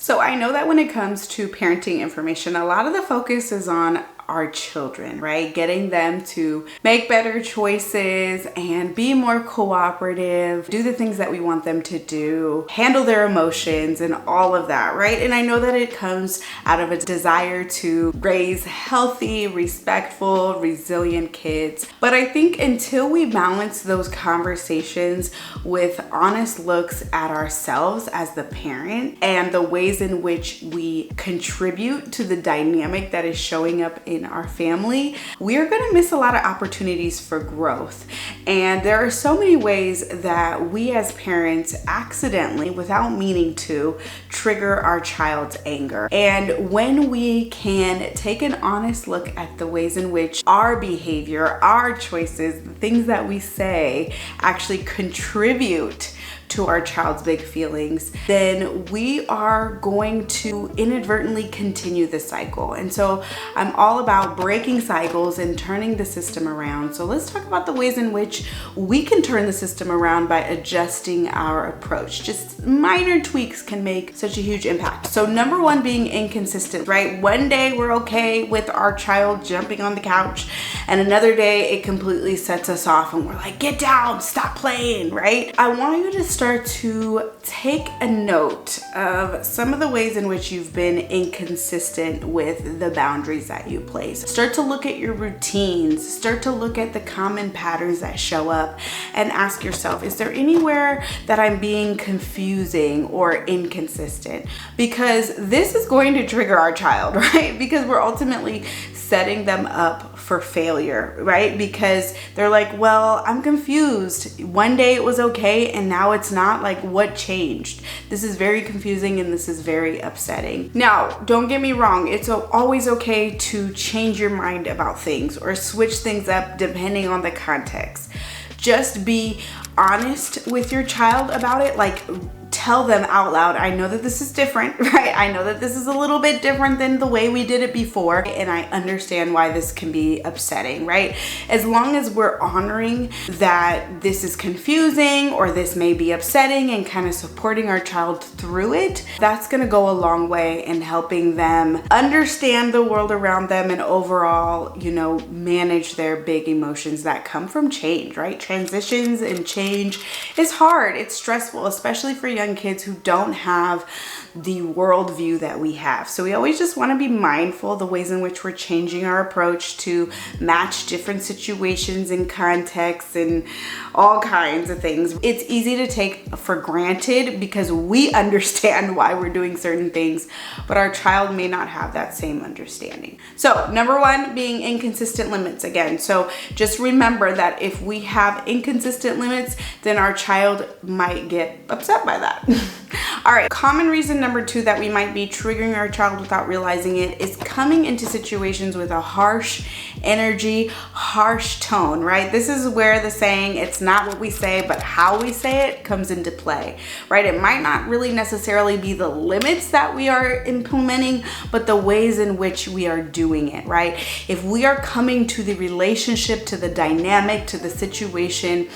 So I know that when it comes to parenting information, a lot of the focus is on our children, right? Getting them to make better choices and be more cooperative, do the things that we want them to do, handle their emotions and all of that, right? And I know that it comes out of a desire to raise healthy, respectful, resilient kids. But I think until we balance those conversations with honest looks at ourselves as the parent and the ways in which we contribute to the dynamic that is showing up in our family, we are going to miss a lot of opportunities for growth. And there are so many ways that we as parents accidentally, without meaning to, trigger our child's anger. And when we can take an honest look at the ways in which our behavior, our choices, the things that we say actually contribute to our child's big feelings, then we are going to inadvertently continue the cycle. And so I'm all about breaking cycles and turning the system around. So let's talk about the ways in which we can turn the system around by adjusting our approach. Just minor tweaks can make such a huge impact. So number one, being inconsistent, right? One day we're okay with our child jumping on the couch, and another day it completely sets us off and we're like, get down, stop playing, right? I want you to start to take a note of some of the ways in which you've been inconsistent with the boundaries that you place. Start to look at your routines, start to look at the common patterns that show up and ask yourself, is there anywhere that I'm being confusing or inconsistent? Because this is going to trigger our child, right? Because we're ultimately setting them up for failure, right? Because they're like, well, I'm confused. One day it was okay and now it's not. Like, what changed? This is very confusing and this is very upsetting. Now, don't get me wrong. It's always okay to change your mind about things or switch things up depending on the context. Just be honest with your child about it. Like, tell them out loud, I know that this is different, right? I know that this is a little bit different than the way we did it before, and I understand why this can be upsetting, right? As long as we're honoring that this is confusing or this may be upsetting and kind of supporting our child through it, that's gonna go a long way in helping them understand the world around them and overall, manage their big emotions that come from change, right? Transitions and change is hard, it's stressful, especially for young kids who don't have the worldview that we have. So we always just want to be mindful of the ways in which we're changing our approach to match different situations and contexts and all kinds of things. It's easy to take for granted because we understand why we're doing certain things, but our child may not have that same understanding. So number one, being inconsistent limits again. So just remember that if we have inconsistent limits, then our child might get upset by that. All right, common reason number two that we might be triggering our child without realizing it is coming into situations with a harsh energy, harsh tone, right? This is where the saying, it's not what we say, but how we say it comes into play, right? It might not really necessarily be the limits that we are implementing, but the ways in which we are doing it, right? If we are coming to the relationship, to the dynamic, to the situation,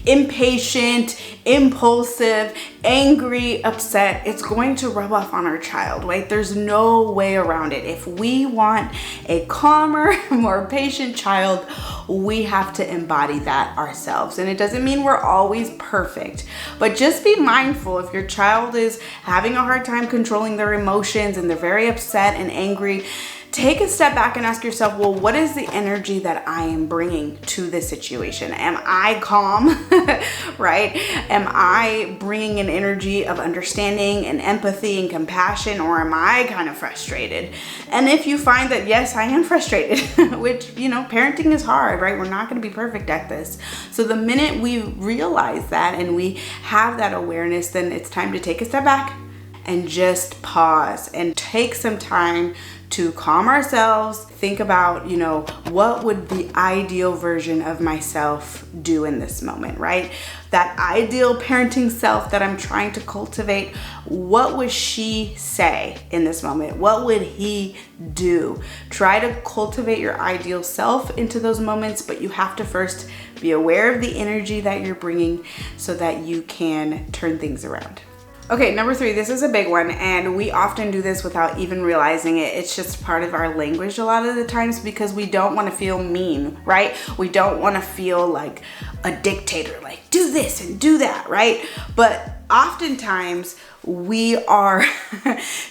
impatient, impulsive, angry, upset, it's going to rub off on our child, right? There's no way around it. If we want a calmer, more patient child, we have to embody that ourselves. And it doesn't mean we're always perfect, but just be mindful if your child is having a hard time controlling their emotions and they're very upset and angry, take a step back and ask yourself, well, what is the energy that I am bringing to this situation? Am I calm, right? Am I bringing an energy of understanding and empathy and compassion, or am I kind of frustrated? And if you find that, yes, I am frustrated, which, parenting is hard, right? We're not going to be perfect at this. So the minute we realize that and we have that awareness, then it's time to take a step back and just pause and take some time to calm ourselves, think about, what would the ideal version of myself do in this moment, right? That ideal parenting self that I'm trying to cultivate, what would she say in this moment? What would he do? Try to cultivate your ideal self into those moments, but you have to first be aware of the energy that you're bringing so that you can turn things around. Okay, number 3, this is a big one, and we often do this without even realizing it. It's just part of our language a lot of the times because we don't want to feel mean, right? We don't want to feel like a dictator, like do this and do that, right? But oftentimes we are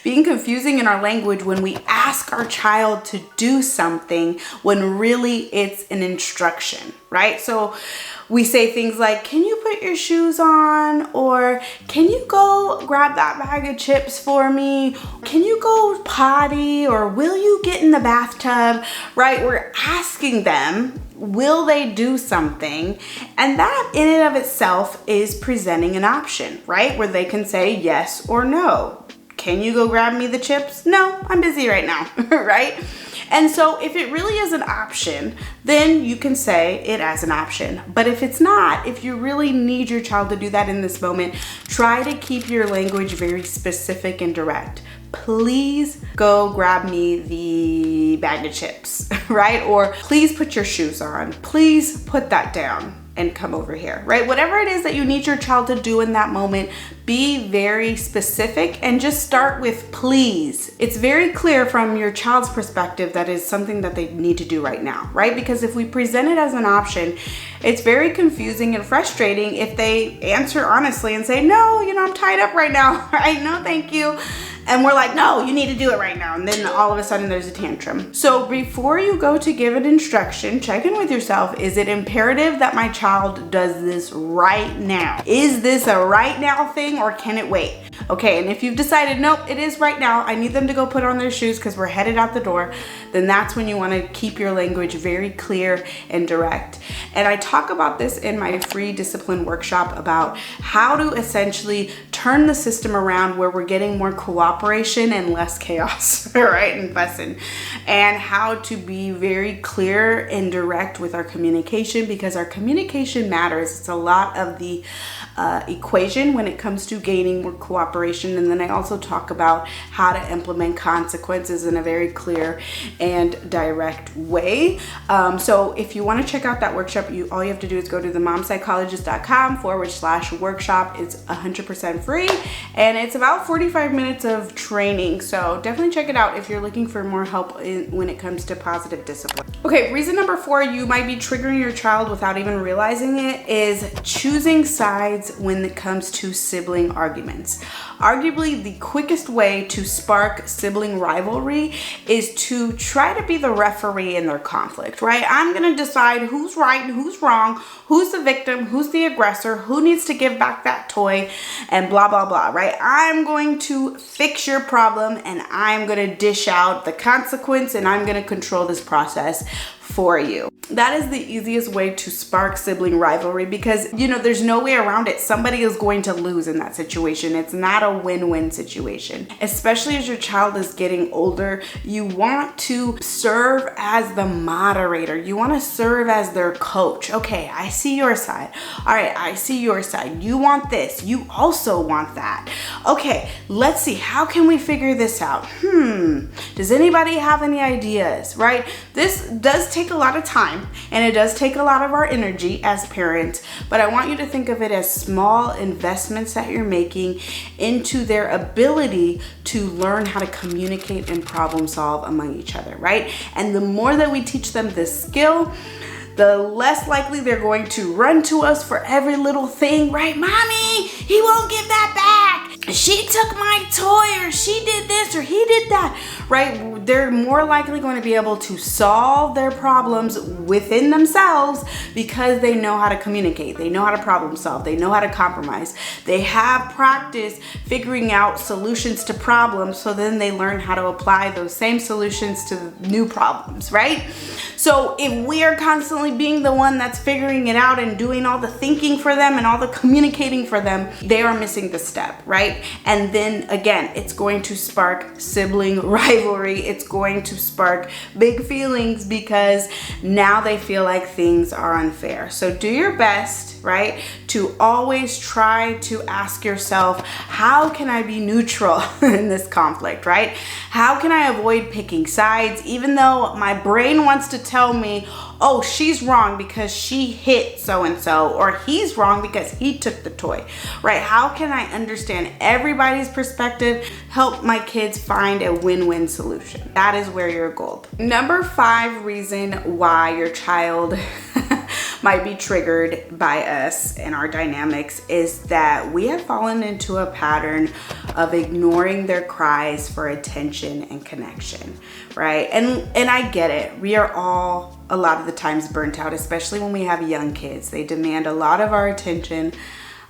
being confusing in our language when we ask our child to do something when really it's an instruction, right? So we say things like, can you put your shoes on? Or can you go grab that bag of chips for me? Can you go potty? Or will you get in the bathtub, right? We're asking them, will they do something? And that in and of itself is presenting an option, right? Where they can say yes or no. Can you go grab me the chips? No, I'm busy right now, right? And so if it really is an option, then you can say it as an option. But if it's not, if you really need your child to do that in this moment, try to keep your language very specific and direct. Please go grab me the bag of chips, right? Or please put your shoes on. Please put that down and come over here, right? Whatever it is that you need your child to do in that moment, be very specific and just start with please. It's very clear from your child's perspective that is something that they need to do right now, right? Because if we present it as an option, it's very confusing and frustrating if they answer honestly and say, no, I'm tied up right now, right? No, thank you. And we're like, no, you need to do it right now. And then all of a sudden there's a tantrum. So before you go to give an instruction, check in with yourself. Is it imperative that my child does this right now? Is this a right now thing or can it wait? Okay, and if you've decided, nope, it is right now, I need them to go put on their shoes because we're headed out the door, then that's when you want to keep your language very clear and direct. And I talk about this in my free discipline workshop about how to essentially turn the system around where we're getting more cooperation and less chaos, right, and fussing, and how to be very clear and direct with our communication because our communication matters. It's a lot of the equation when it comes to gaining more cooperation. And then I also talk about how to implement consequences in a very clear and direct way. So if you want to check out that workshop, all you have to do is go to themomspsychologist.com/workshop. It's 100% free and it's about 45 minutes of training. So definitely check it out if you're looking for more help when it comes to positive discipline. Okay, reason number 4, you might be triggering your child without even realizing it, is choosing sides when it comes to sibling arguments. Arguably, the quickest way to spark sibling rivalry is to try to be the referee in their conflict, right? I'm gonna decide who's right and who's wrong, who's the victim, who's the aggressor, who needs to give back that toy, and blah, blah, blah, right? I'm going to fix your problem and I'm gonna dish out the consequence and I'm gonna control this process for you. That is the easiest way to spark sibling rivalry because, there's no way around it. Somebody is going to lose in that situation. It's not a win-win situation. Especially as your child is getting older, you want to serve as the moderator. You want to serve as their coach. Okay, I see your side. All right, I see your side. You want this. You also want that. Okay, let's see. How can we figure this out? Does anybody have any ideas, right? This does take a lot of time and it does take a lot of our energy as parents, but I want you to think of it as small investments that you're making into their ability to learn how to communicate and problem solve among each other, right? And the more that we teach them this skill, the less likely they're going to run to us for every little thing, right? Mommy, he won't give that back. She took my toy, or she did this, or he did that, right? They're more likely going to be able to solve their problems within themselves because they know how to communicate. They know how to problem solve. They know how to compromise. They have practice figuring out solutions to problems, so then they learn how to apply those same solutions to new problems, right? So if we are constantly being the one that's figuring it out and doing all the thinking for them and all the communicating for them, they are missing the step, right? And then again, it's going to spark sibling rivalry. It's going to spark big feelings because now they feel like things are unfair. So do your best, right? To always try to ask yourself, how can I be neutral in this conflict, right? How can I avoid picking sides, even though my brain wants to tell me, oh, she's wrong because she hit so-and-so, or he's wrong because he took the toy, right? How can I understand everybody's perspective, help my kids find a win-win solution? That is where you're gold. Number 5 reason why your child might be triggered by us and our dynamics is that we have fallen into a pattern of ignoring their cries for attention and connection, right? And I get it. We are all a lot of the times burnt out, especially when we have young kids. They demand a lot of our attention,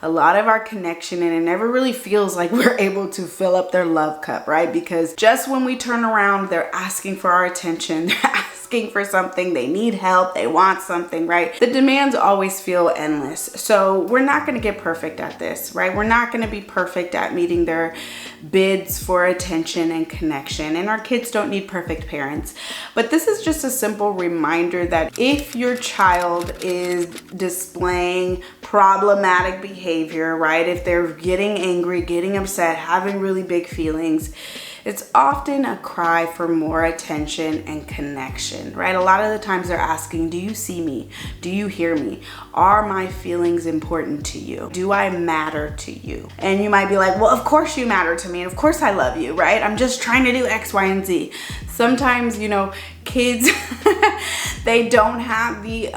a lot of our connection, and it never really feels like we're able to fill up their love cup, right? Because just when we turn around, they're asking for our attention, they're asking for something, they need help, they want something, right? The demands always feel endless. So we're not gonna get perfect at this, right? We're not gonna be perfect at meeting their bids for attention and connection, and our kids don't need perfect parents. But this is just a simple reminder that if your child is displaying problematic behavior, right? If they're getting angry, getting upset, having really big feelings, it's often a cry for more attention and connection, right? A lot of the times they're asking, do you see me? Do you hear me? Are my feelings important to you? Do I matter to you? And you might be like, well, of course you matter to me. And of course I love you, right? I'm just trying to do X, Y, and Z. Sometimes, you know, kids, they don't have the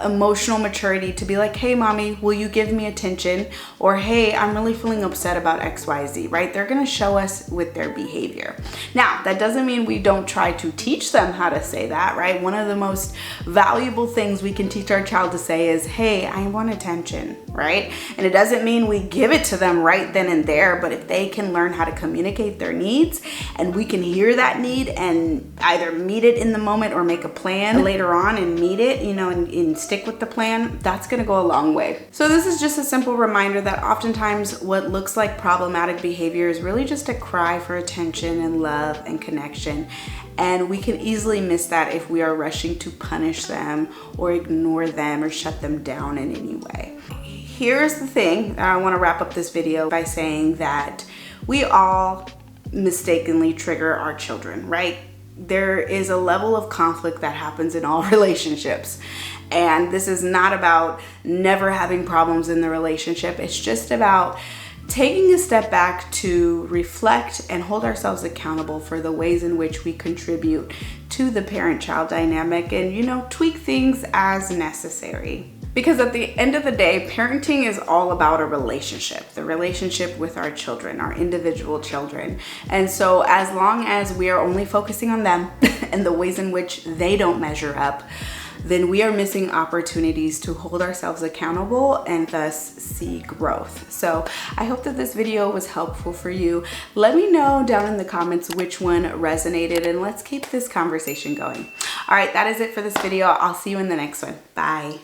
emotional maturity to be like, hey, mommy, will you give me attention? Or, hey, I'm really feeling upset about X, Y, Z, right? They're gonna show us with their behavior. Now, that doesn't mean we don't try to teach them how to say that, right? One of the most valuable things we can teach our child to say is, hey, I want attention, right? And it doesn't mean we give it to them right then and there, but if they can learn how to communicate their needs and we can hear that need and either meet it in the moment or make a plan later on and meet it, you know, and stick with the plan, that's gonna go a long way. So this is just a simple reminder that oftentimes what looks like problematic behavior is really just a cry for attention and love and connection. And we can easily miss that if we are rushing to punish them or ignore them or shut them down in any way. Here's the thing, I wanna wrap up this video by saying that we all mistakenly trigger our children, right? There is a level of conflict that happens in all relationships. And this is not about never having problems in the relationship. It's just about taking a step back to reflect and hold ourselves accountable for the ways in which we contribute to the parent-child dynamic and, you know, tweak things as necessary. Because at the end of the day, parenting is all about a relationship, the relationship with our children, our individual children. And so as long as we are only focusing on them and the ways in which they don't measure up, then we are missing opportunities to hold ourselves accountable and thus see growth. So I hope that this video was helpful for you. Let me know down in the comments which one resonated, and let's keep this conversation going. All right, that is it for this video. I'll see you in the next one. Bye.